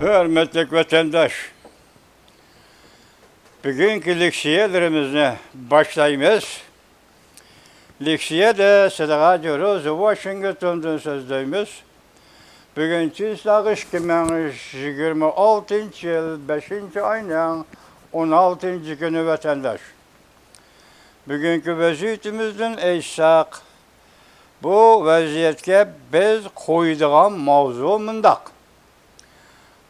Hürmetli vatandaş, bugünkü leksiyelerimizi başlayımız. Leksiye de Sıdığa diyoruz, Washington'dan sözlüğümüz. Bugün Çislak 2026 yıl 5. ayının 16. günü vatandaş. Bugünkü vaziyetimizden eşsak. Bu vaziyetke biz koyduğum mavzu mındak.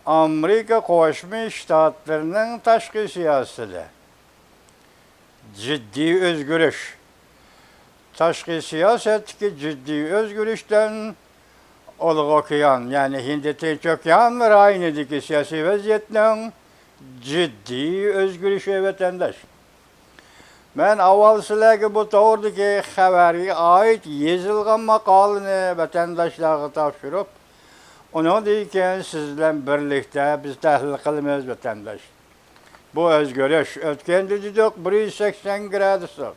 Amerika Koşmuş Ştatlarının taşkı siyaseti. Ciddi özgürlüş. Taşkı siyaset ki ciddi özgürlüşten olğakiyan, yani Hindistan çökyan ve aynıdaki siyasi vaziyetinin ciddi özgürlüşü vatandaş. Ben avval sizlerge bu doğrudaki haberi ait yazılgan makalını vatandaşlarına tavşırıp, onu deyken sizle birlikte biz tahlil kılımız vatandaş. Bu özgürlüş, ötkendi dedik 180 gradusluq.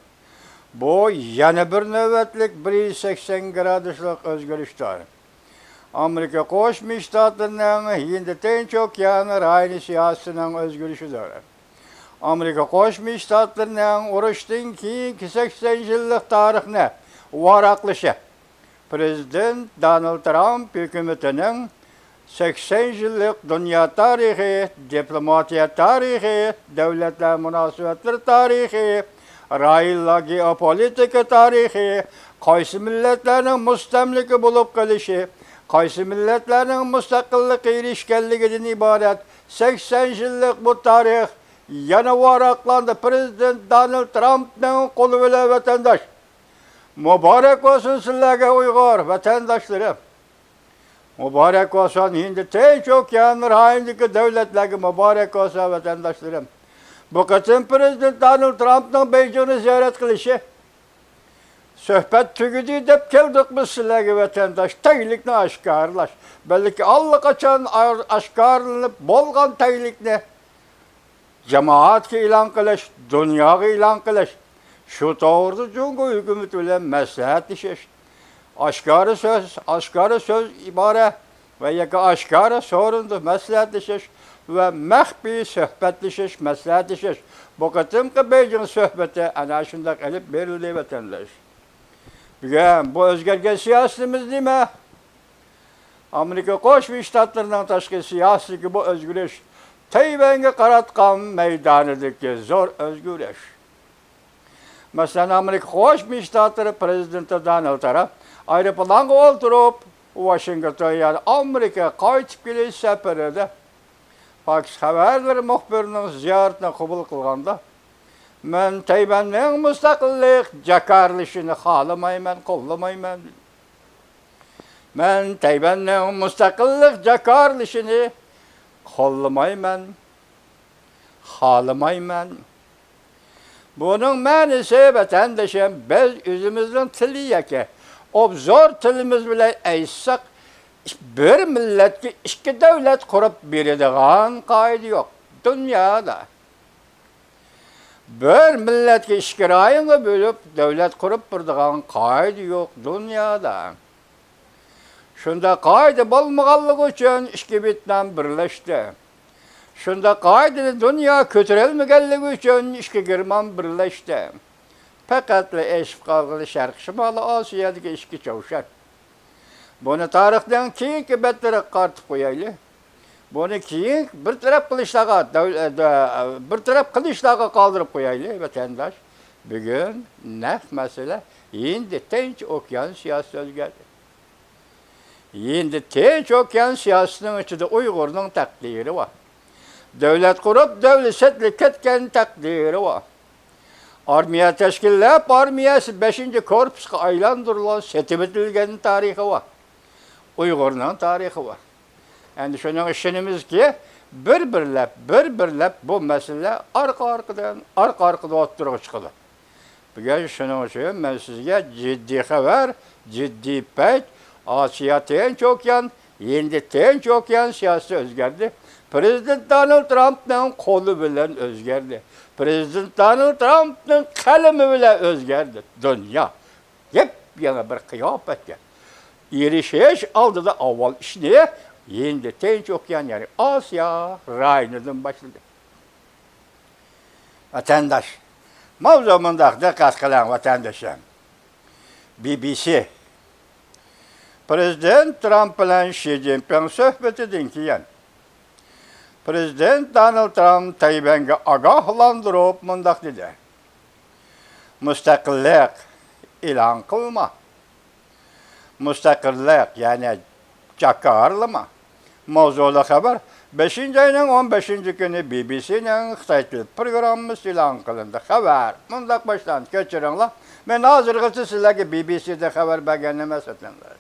Bu yana bir nöbetlik 180 gradusluq özgürlüştür. Amerika Koşmuş Ştatlarının Hindistan çökyanı aynı siyasının özgürlüşüdür. Amerika Koşmuş Ştatlarının uğraştığın ki 80 yıllık tarihine varaklışı. Prezident Donald Trump hükümetinin 80 yıllık dünya tarihi, diplomatiya tarihi, devletler münasebetler tarihi, rayla geopolitika tarihi, qaysi milletlerin müstemliki bulup kalışı, qaysi milletlerin müstakillik erişkenliğinden ibaret 80 yıllık bu tarih yana varaklandı. Prezident Donald Trump'ın kolu ile vatandaş. Mübarek olsun sizlerge Uygur vatandaşlarım. Mübarek olsun Hindistan çökyanlar haindeki devletlerge mübarek olsun vatandaşlarım. Bu kısım Prezident Donald Trump'ın Beijing'i ziyaret kılışı. Söhbet tügüdü deyip geldik biz sizlerge vatandaş. Teylikni aşkarlaş. Belli ki Allah kaçan aşkarlanıp bolgan teylikni cemaat ilan kılış, dünya ilan kılış. Şu doğruda Cumhur hükümeti ile məsləhət işiş. Aşkarı söz ibare ve yaka aşkarı sorundu məsləhət işiş ve məxbi söhbət işiş, məsləhət işiş. Bu kıtımkı Beijing söhbəti ana şundak elip verildi vatandaş. Bugün bu özgerge siyasetimiz değil mi? Amerika Koşmuş Ştatlarının taşkı siyasi ki bu özgürlüş Teyvenge qaratqan meydanıdaki zor özgürlüş. Mesela Amerika Koşmuş Ştatları Prezidenti Donald Trump aeroplanga oturup Washington'a, yani Amerika qaytib keliş seferinde Fox haberleri muhbirinin ziyaretine kabul kılganda ben Teyvan'ın müstakillik jakarlışını halamayman, kollamayman. Ben Teyvan'ın müstakillik jakarlışını kollamayman, halamayman. Bunun mənisi vatandaşım, biz özümüzün tili yeke, o zor tilimiz bile eyssak, bir millet ki iki devlet kurup biridiğen kaydı yok dünyada. Bir millet ki iki rayını bölüp devlet kurup biridiğen kaydı yok dünyada. Şunda kaydı bulmağallık için iki bitden birleşti. Şunda kaydı dünya kötürelmegenlik için iki German birleşti. Fakat eşif kalgılı Şarkı Şimalı Asya'daki iki çavuşar. Bunu tarihten kiyinki betlere kartıp koyaylı. Bunu kiyink bir taraf kılıçlağa kaldırıp koyaylı vatandaş. Bugün ne mesele? Şimdi Tinç Okyan siyasi özgürlüğü. Şimdi Tinç Okyan siyasetinin içinde Uygur'un takdiri var. Devlet kurup devletlik etken takdiri var. Armiya teşkillep, armiyası 5. korpuska aylandırılan setimetilgenin tarihi var. Uygur'un tarihi var. Yani şunun işinimiz ki bir bu mesele arka arkada oturuğa çıkılır. Bugün şunun için ben sizge ciddi haber, ciddi pek, Asiya'ten çokyan, Hindistan çokyan siyasi özgerdi. Prezident Donald Trump'ın kolu bilen özgerdi. Prezident Donald Trump'ın kalemi bile özgerdi. Dünya yepyeni bir kıyafet. Erişiş aldı da avval işini Şimdi Tinç Okyan yani Asya rayonundan başladı. Vatandaş, mavzumunda dikkat kılan vatandaşım. BBC, Prezident Trump bilan Xi Jinping söhbetidan keyin Prezident Donald Trump Tayvanga ogohlantirib mundaq dedi. Mustaqillik e'lon qilma. Mustaqillik yani jakarlama. Mavzuli xabar 5-ayning 15 kuni BBC'ning Xitoy til programmasi e'lon qilindi. Xabar mundaq boshlandi. Kechiringlar. Men hozirgacha sizlarga BBC'da xabar bergan emas ekanlar.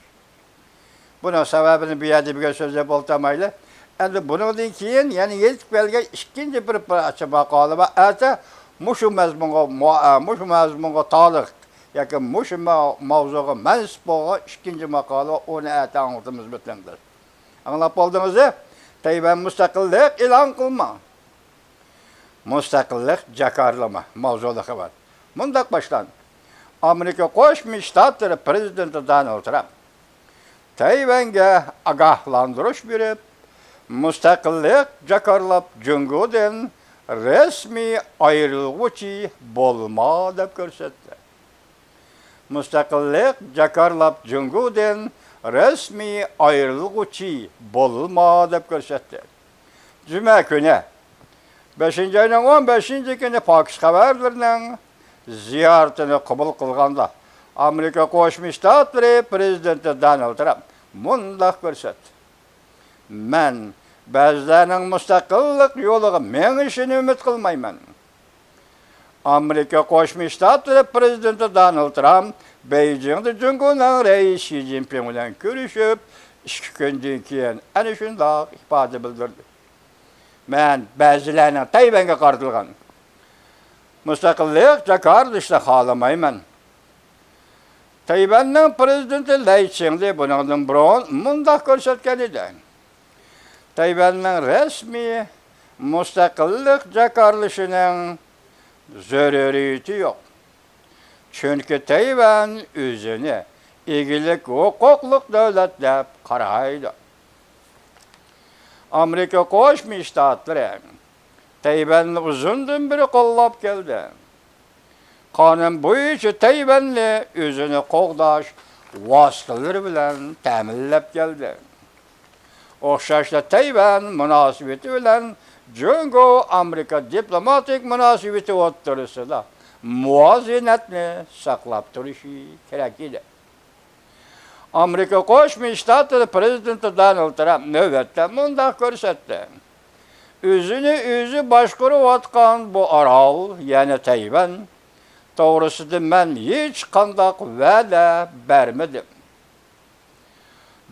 Bunun sebebini bir yerdə bir sözlə boltamaylı. Endi bundan keyin yani yetib kelgan ikinci bir parça maqola va ata mushu mazmunga taliq yoki mushu mavzuga mansub bo'lgan ikinci maqola onu ata anlatımız bitlendir. Anlap oldunuz-mu? Tayvan mustaqillik e'lon qilma. Mustaqillik jakarlama mavzuli xabar. Mundaq boshlan. Amerika Qo'shma Shtatlari prezidenti Donald Trump Tayvanga ogohlantirish berib, mustaqillik jakarlab jungodan resmiy ayrilg'uchi bo'lma deb ko'rsatdi. Mustaqillik jakarlab jungodan resmiy ayrilg'uchi bo'lma deb ko'rsatdi. Juma kuni 5-ayning 15-kuni Fox xabarlarining ziyoratini qabul qilganda Amerika Qo'shma Shtatlari prezidenti Donald Trump mundaq ko'rsatdi. Men ba'zilarning mustaqillik yo'liga mengishini umid qilmayman. Amerika Qo'shma Shtatlari prezidenti Donald Trump Beijingda Jungoning raisi Xi Jinping bilan ko'rishib, 2 kundan keyin ana shunday ifoda bildirdi. Men ba'zilarning Tayvanga qartilgan mustaqillik jakarlashni xohlamayman. Tayvanning prezidenti Lai Ching-de bundan burun mundaq ko'rsatgan edi. Tayvanning rasmiy mustaqillik jakarlashining zaruriyati yo'q. Chunki Tayvan o'zini egilik huquqli davlat deb qaraydi. Amerika Qo'shma Shtatlari Tayvanni uzundan beri qo'llab keldi. Qonun bo'yicha Tayvanni o'zini qo'g'dash vositalari bilan ta'minlab keldi. O'xshashda Tayvan munosabati bilan Jungo Amerika diplomatik munosabati o'rtasida muvozanatni saqlab turishi kerak edi. Amerika Qo'shma Shtatlari prezidenti Donald Trump navbatda mundaq ko'rsatdi. O'zini o'zi boshqarayotgan bu orol, ya'ni Tayvan to'g'risida men hech qanday va'da bermadim.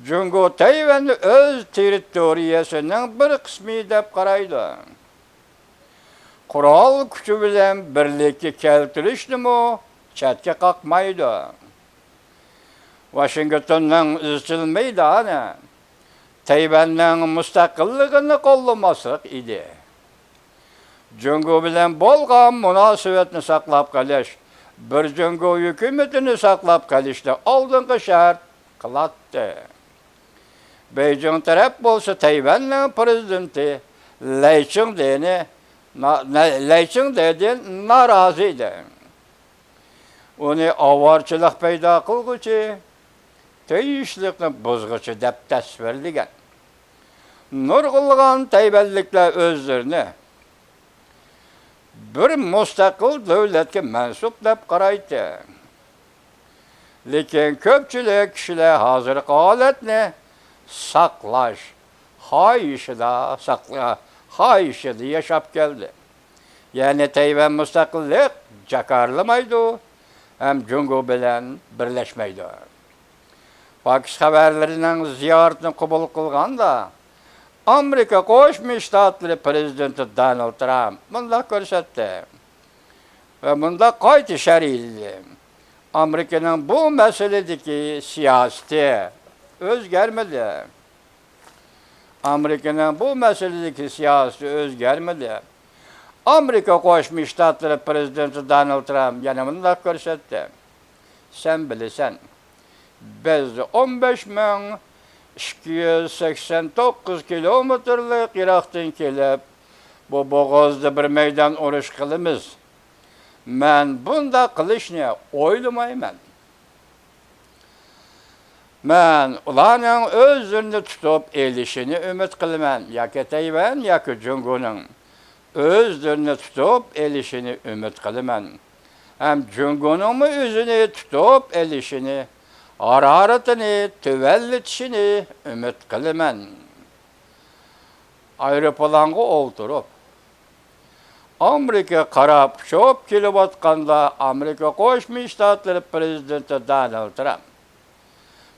Jungo Tayvanni o'z territoriyasining bir qismi deb qaraydi. Qurol kuchi bilan birlikka keltirishni chetga qoqmaydi. Washingtonning izchil maydoni Tayvanning mustaqilligini qo'llamaslik edi. Jungo bilan bo'lgan munosabatni saqlab qolish, bir Jungo hukumatini saqlab qolishda oldingi shart qiladi. Beijing taraf bo'lsa Tayvanning prezidenti Lai Ching-dedan norozi edi. Uni ovorchilik paydo qilguvchi, tegishlikni buzg'uchi deb tasvirlagan. Nurg'ulg'an tayvanliklar o'zlarini bir mustaqil davlatga mansub deb qaraydi. Lekin ko'pchilik kishilar hozirgi holatni saqlash xohishida yashab keldi. Ya'ni Tayvan mustaqillik jakarlamaydi, ham Jungo bilan birlashmaydi. Fox xabarlarining ziyoratini qabul qilganda Amerika Qo'shma Shtatlari prezidenti Donald Trump mundaq ko'rsatdi. Va mundaq qayta sharhlaydi. Amerikaning bu masaladagi siyosati o'zgarmadi. Amerikaning bu masaladagi siyosati o'zgarmadi. Amerika Qo'shma Shtatlari prezidenti Donald Trump yana mundaq ko'rsatdi. Sen bilasan, biz 15 ming 289 kilometrlik Irak'tan kelip, bu boğazda bir meydan uruş kılımız. Men bunda kılışını oylamayman. Men ulanın özünü tutup elişini ümit kılman. Yaki Tayvan, yaki Jungo'nun özünü tutup elişini ümit kılman. Hem Jungo'nun mu özünü tutup elişini, hararetini, tüvellitişini ümit kılman. Aeroplanga olturup, Amerika qarab şop kelib atqanda Amerika Qo'shma Shtatlar prezidenti Donald Trump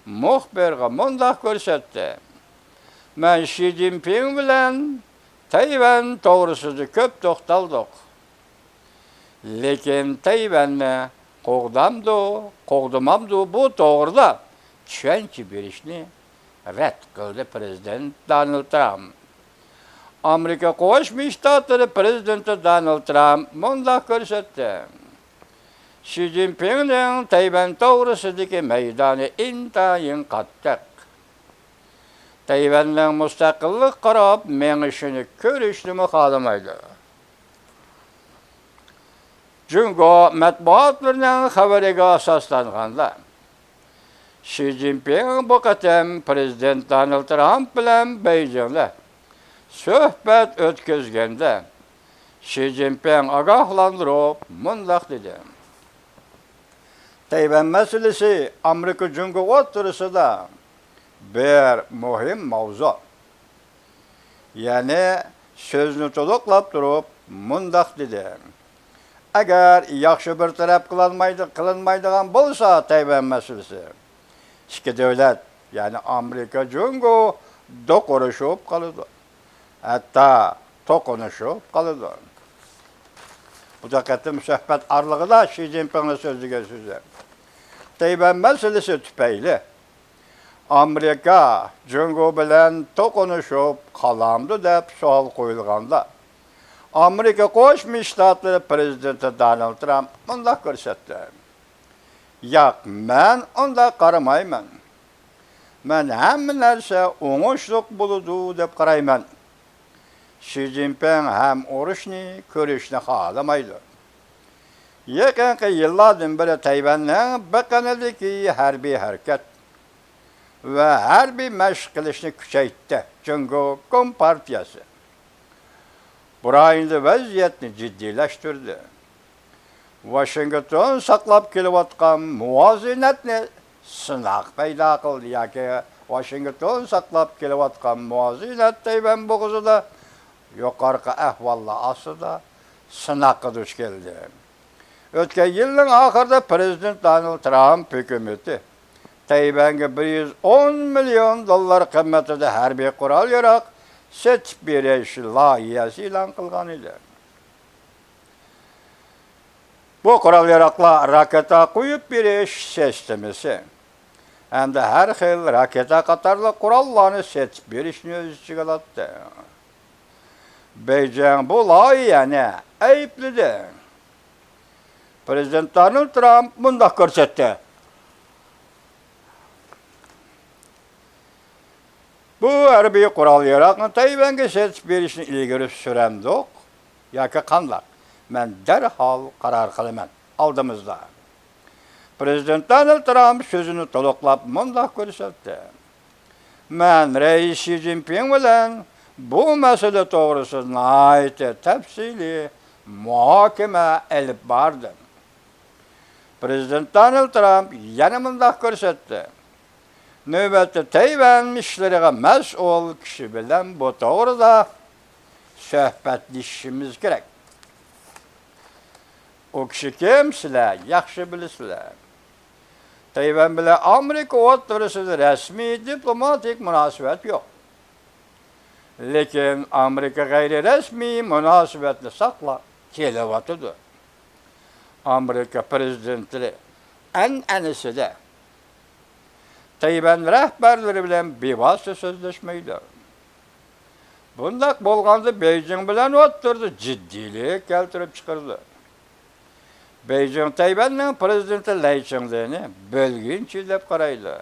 muxbirga mundaq ko'rsatdi. Men Xi Jinping bilan Tayvan to'g'risida ko'p to'xtaldik. Lekin Tayvanni qo'g'damamdu bu to'g'rida tushuncha berishni rad qildi prezident Donald Trump. Amerika Qo'shma Shtatlari prezidenti Donald Trump mundaq ko'rsatdi. Xi Jinpingning Tayvan to'g'risidagi maydoni intayin qattiq. Tayvanning mustaqillik qarab mengishini ko'rishni xohlamaydi. Jungo matbuotlarining xabariga asoslanganda Xi Jinping bu qatam prezident Donald Trump bilan Beijingda suhbat o'tkazganda Xi Jinping ogohlantirib mundaq dedi. Tayvan meselesi Amerika Jungo o'rtasida bir muhim mavzu. Yani sözünü to'liqlab turib mundaq dedi. Agar yaxshi bir taraf qilinmaydigan bo'lsa Tayvan meselesi, ikki davlat, yani Amerika Jungo do'qurishib qoladi. Hatta to'qinishib qoladi. Bu da qatim suhbat aralığında Xi Jinping'in sözüge sözü. Tayvan meselesi tüpeyli. Amerika Jungo bilan to'qinishib qalamdi deb savol qo'yilganda Amerika Qo'shma Shtatlari prezidenti Donald Trump bundaq ko'rsatdi. Yo'q, men unda qaramayman. Men hamma narsa o'ngishliq bo'ladi deb qarayman. Xi Jinping ham urushni ko'rishni xohlamaydi. Yaqinqi yillardan beri Tayvanning biqinidagi harbiy harakat va harbiy mashq qilishni kuchaytirdi Jungo Kompartiyasi. Burayında vaziyatni jiddiylashtirdi. Washington saqlab kelayotgan muvozanatni sinoq paydo qildi yoki Washington saqlab kelayotgan muvozanat Tayvan bo'g'izida yuqorqi ahvollar ostida sinoqqa duch keldi. O'tgan yilning oxirida prezident Donald Trump hukumati Tayvanga $110 million qimmatida harbiy qurol-yarog' setib berish loyihasi e'lon qilgan edi. Bu qurol-yaroqlar raketa qo'yib berish sistemasi hamda har xil raketa qatorli qurollarni setib berishni o'z ichiga oldi. Beijing bu loyihani aybladi. Prezident Donald Trump mundaq ko'rsatdi. Bu harbiy qurol-yaroqni Tayvanga setib berishni ilgari suramdiq yoki qanday? Men darhol qaror qilaman oldimizda. Prezident Donald Trump sözünü to'liqlab mundaq ko'rsatdi. Men Rais Xi Jinping bilan bu masala to'g'risida tafsiliy muhokama olib bordim. Prezident Donald Trump yana mundaq ko'rsatdi. Növbətdə Tayvan işlərinə məsul kişi bilan bu to'g'rida söhbətlashishimiz kerak. O kishi kim? Sizlar yaxshi bilasizlar. Tayvan bilan Amerika o'rtasida rasmiy diplomatik munosabat yo'q. Lekin Amerika g'ayri-rasmiy munosabatni saqlab kelyapti. Amerika prezidenti an'anasida Tayvan rahbarlari bilan bevosita so'zlashmaydi. Bundaq bo'lganda Beijing bilan o'tirdi, jiddiylik keltirib chiqardi. Beijing Tayvanning prezidenti Lai Ching-ni bo'lginchi deb qaraydi.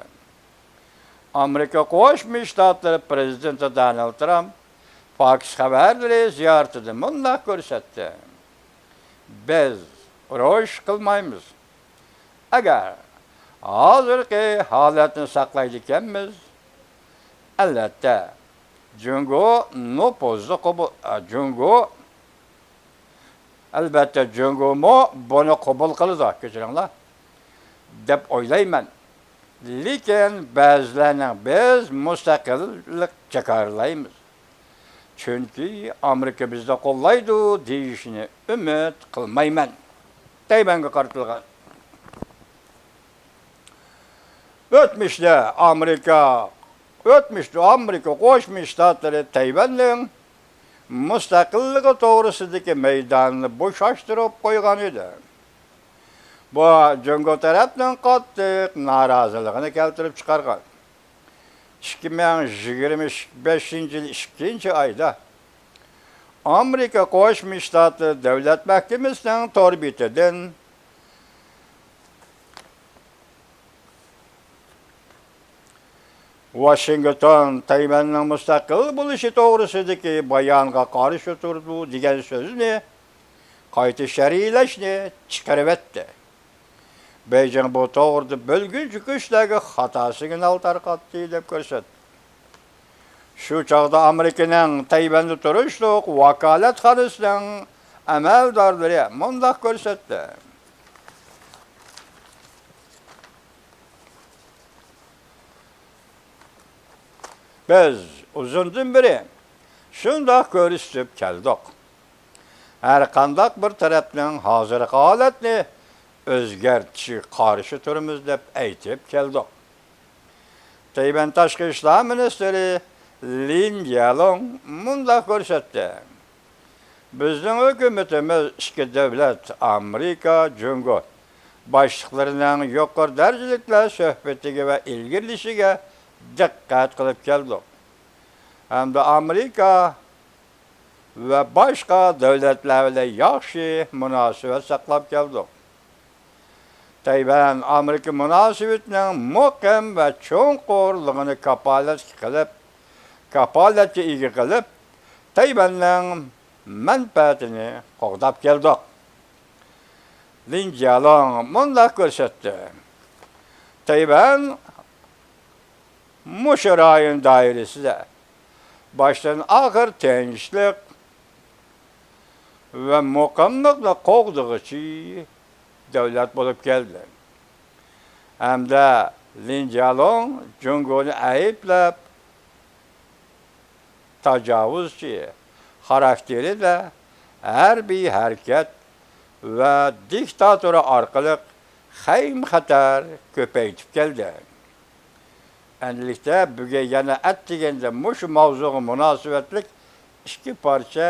Amerika Qo'shma Shtatlari prezidenti Donald Trump Fox xabarlari ziyoratida bunday ko'rsatdi. Biz urush qilmaymiz. Agar hozirgi holatni saqlaydiganmiz, albatta Jungo nupuzni Jungo albatta Jungo'mo buni qabul qiladi, kechiringlar, deb o'ylayman. Lekin ba'zilarning biz mustaqillik jakarlaymiz. Chunki Amerika bizni qo'llaydi deyishini umid qilmayman. Tayvanga qaratilgan. O'tmishda Amerika Qo'shma Shtatlari Tayvanning mustaqilligi to'g'risidagi maydonni bo'shashtirib qo'ygan edi. Bu Jungo tarafdan qattiq noroziligini keltirib chiqargan. 2025-yil 2-oyda Amerika Qo'shma Shtatlari Davlat Mahkamasining torbitidan Washington Tayvanning mustaqil bo'lishi to'g'risidagi bayonga qarshi turdi degan so'zni qayta sharhlashni chiqarib etdi. Beijing bu to'g'rida bo'lgunchi kuchdagi xatosiga tarqatdi deb ko'rsatdi. Shu chog'da Amerikaning Tayvanda turishliq vakolatxonasining amaldorlari bunday ko'rsatdi. Biz uzundan beri shunday ko'rsatib keldik. Har qanday bir tarafning hozirgi holatni o'zgartirishi qarshi turimiz deb aytib keldik. Tayvan tashqi ishlar ministri Lin Jialong bunday ko'rsatdi. Bizning hukumatimiz ikki davlat Amerika, Jungo boshliqlarining yuqori darajaliklar suhbatiga va ilgirlishiga diqqat qilib keldik. Hamda Amerika va boshqa davlatlar bilan yaxshi munosabat saqlab keldik. Tayvan Amerika munosabatining muhim va cho'nqurligini kapolatga ega qilib, Tayvanning manfaatini qo'g'dab keldik. Lin Jialong bunday ko'rsatdi. Tayvan mushu rayon doirasida baştan oxir tinchlik va muqimlikni qo'g'dag'ichi davlat bo'lib keldi. Hamda Lin Jialong Jungoni ayblab tajovuzchi xarakterida harbiy harakat va diktatura orqali xavf-xatar ko'paytib keldi. Endilikda buga yana atdiganda mushu mavzuga munosabatlik ikki parcha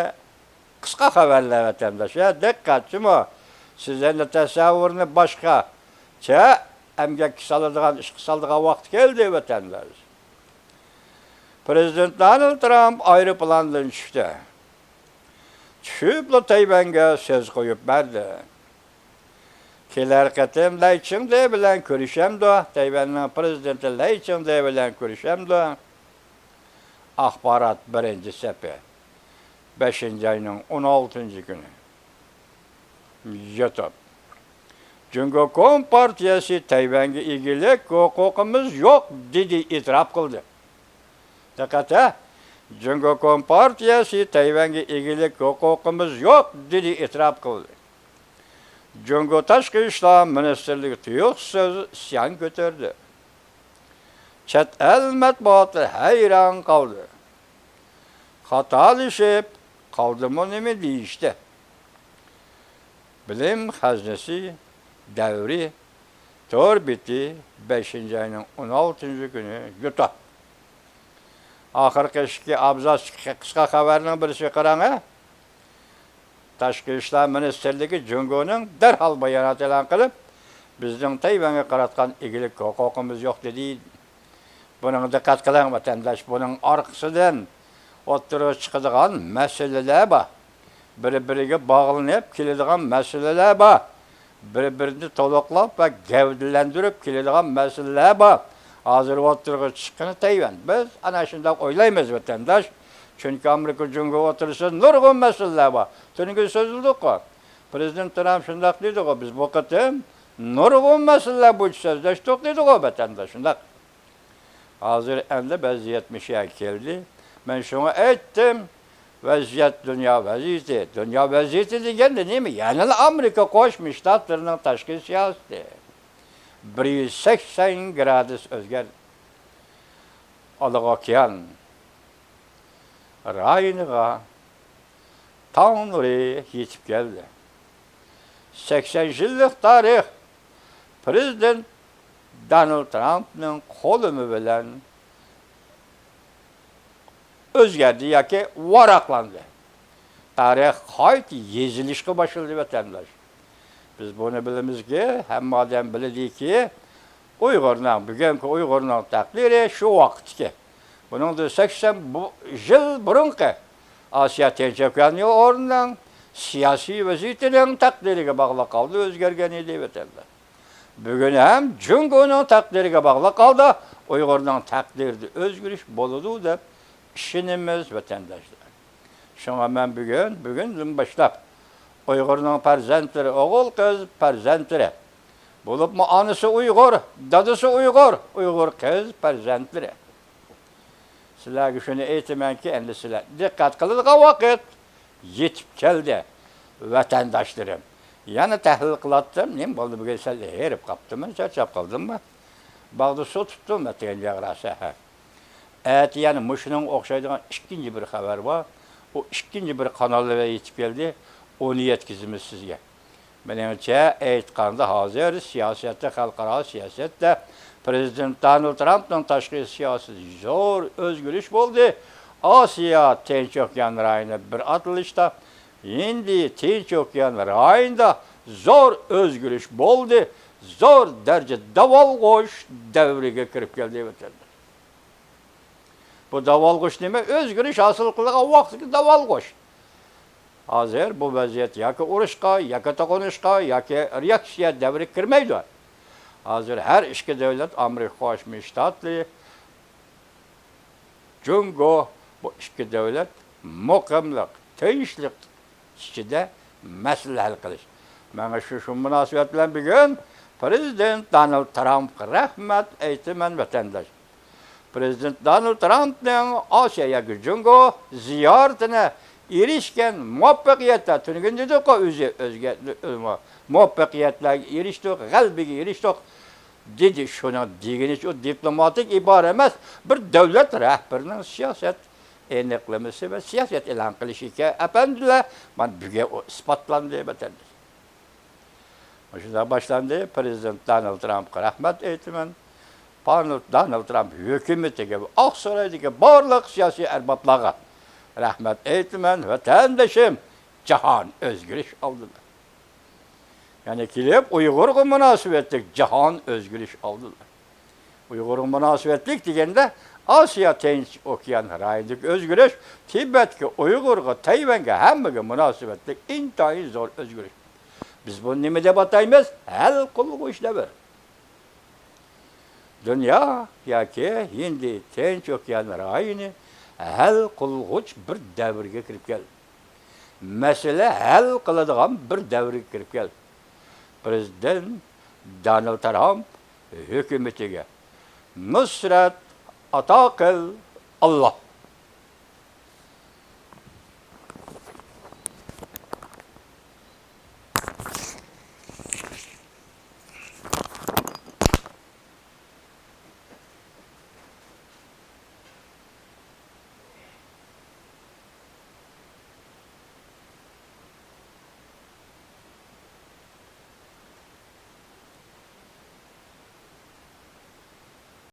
qisqa xabarlar vatandoshlar. Diqqatchimi? Sizlarning tasavvurni boshqacha emgak soladigan, ish qiladigan vaqt keldi vatandosh. Prezident Donald Trump aeroplandan tushdi. Tushib Tayvanga so'z qo'yib berdi. Kelar qatim Lai Ching-te bilan ko'rishamdi. Tayvanning prezidenti Lai Ching-te bilan ko'rishamdi. Axborot 1-safi 5-oyning 16-kuni. YouTube. Jungo Kompartiyasi Tayvanga egilik huquqimiz yo'q dedi, e'tirof qildi. Diqqat, Jungo Kompartiyasi Tayvanga egilik huquqimiz yo'q dedi, e'tirof qildi. Jungo Tashqi ishlar ministrligi tuyuqsiz isyon ko'tardi. Chet el matbuoti hayron qoldi. Xatolashib qoldimi nima deyishdi? Bilim xazinasi davri to'rbiti 5-oyning 16-kuni yutdi. Oxirgi ikki abzas qisqa xabarning birisi qarang. Tashqi ishlar ministrligi Jungoning darhol bayonot e'lon qilib, bizning Tayvanga qaratgan egilik huquqimiz yo'q dedi. Buning diqqat qiling vatandosh, buning orqasidan o'ttirib chiqadigan masalalar bor. Bir-biriga bog'lanib keladigan masalalar bor. Bir-birini to'liqlab va gavdalantirib keladigan masalalar bor. Hazır o'tirg'i chiqqani Tayvan. Biz ana shunday o'ylaymiz vatandosh. Chunki Amerika junga o'tirsa nurg'un masalalar bor. Tungi so'zildi-ku. Prezident Trump shunday dedi-ku, biz bu qatim nurg'un masalalar bo'yicha so'zlashdik dedi-ku vatandosh. Shunday. Hazır endi vaziyat mishiga keldi. Men shuni aytdim. Vaziyat dünya vaziyeti. Dünya vaziyeti deganda nima? Yani Amerika Qo'shma Shtatlarining tashqi siyosati 180 gradus o'zgardi. Oliq okean rayoniga Tongri yetib keldi. 80 yillik tarix Prezident Donald Trump'ning qo'limi bilan o'zgardi yoki varaqlandi. Tarix qayt yezilishga boshladi vatandosh. Biz buni bilamizki, hamma odam biladiki, Uyg'urning bugungi Uyg'urning taqdiri shu vaqtki. Buning 80 yil burungi Osiyo Tinch okeani o'rnidan siyosiy vaziyatining taqdiriga bog'liq qoldi, o'zgargan edi vatandosh. Bugun ham Jungoning taqdiriga bog'liq qoldi, Uyg'urning taqdirida o'zgarish bo'ladi deb ishonamiz vatandoshlar. Shunga men bugundan boshlab Uyg'urning farzandlari, o'g'il qiz farzandlari bo'libmi, onasi Uyg'ur, dadasi Uyg'ur qiz farzandlari. Sizlarga shuni aytamanki, endi sizlar diqqat qiladigan vaqt yetib keldi vatandoshlarim. Yana tahlil qilatdim, nima bo'ldi bugun sal herib qopdimmi, charchab qoldimmi? Bag'da suv tutdim ataganlarasa. Yani muşunun o'xshaydigan ikkinchi bir xabar bor. O ikkinchi bir kanalga yetib keldi. Onu yetkizimiz sizga. Menimcha aytganda hozir siyosatda, xalqaro siyosatda Prezident Donald Trump'ning tashqi siyosati zo'r o'zgarish bo'ldi. Osiyo Tinch okean rayonida bir otilishda, endi Tinch okean rayonida zo'r o'zgarish bo'ldi. Zo'r darajada davolg'osh davriga kirib keldi vatandosh. Bu davolg'ush nima? O'zgarish hosil qilgan vaqtdagi davolg'ush. Hozir bu vaziyat yoki urushqa, yoki to'qinishqa, yoki reaksiya davri kirmaydi. Hozir har ikki davlat, Amerika Qo'shma Shtatlari, Jungo, bu ikki davlat muqimlik, tinchlik ichida masala hal qilish. Mana shu munosabat bilan bugun Prezident Donald Trumpga rahmat aytaman vatandosh. Prezident Donald Trump'ning Osiyoga Jungo ziyoratini erishgan muvaffaqiyatlar turgan dedi-ku, o'ziga muvaffaqiyatlarga erishdik, g'alabaga erishdik dedi. Shuni degenicha o diplomatik ibora emas, bir davlat rahbarining siyosat aniqlamasi va siyosat e'lon qilishiga apandilar. Mana buga isbotlandi vatandosh. Shunda boshlandi. Prezident Donald Trumpga rahmat aytaman. Donald Trump hukumatiga, Oqsaroydagi barliq siyosiy arboblarga rahmat aytaman. Vatandoshim, jahon o'zgarish oldilar. Ya'ni kelib Uyg'urga munosabatlik jahon o'zgarish oldilar. Uyg'urga munosabatlik deganda Osiyo Tinch okean rayonidagi o'zgarish, Tibetga, Uyg'urga, Tayvanga hammaga munosabatlik intoyin zo'r o'zgarish. Biz buni nima deb ataymiz? Hal qilg'uch davr. Dünya yoki endi Tinch okean rayoni hal qilg'uch bir davrga kirib keldi. Masala hal qiladigan bir davrga kirib keldi. Prezident Donald Trump hukumatiga nusrat ato qil Allah.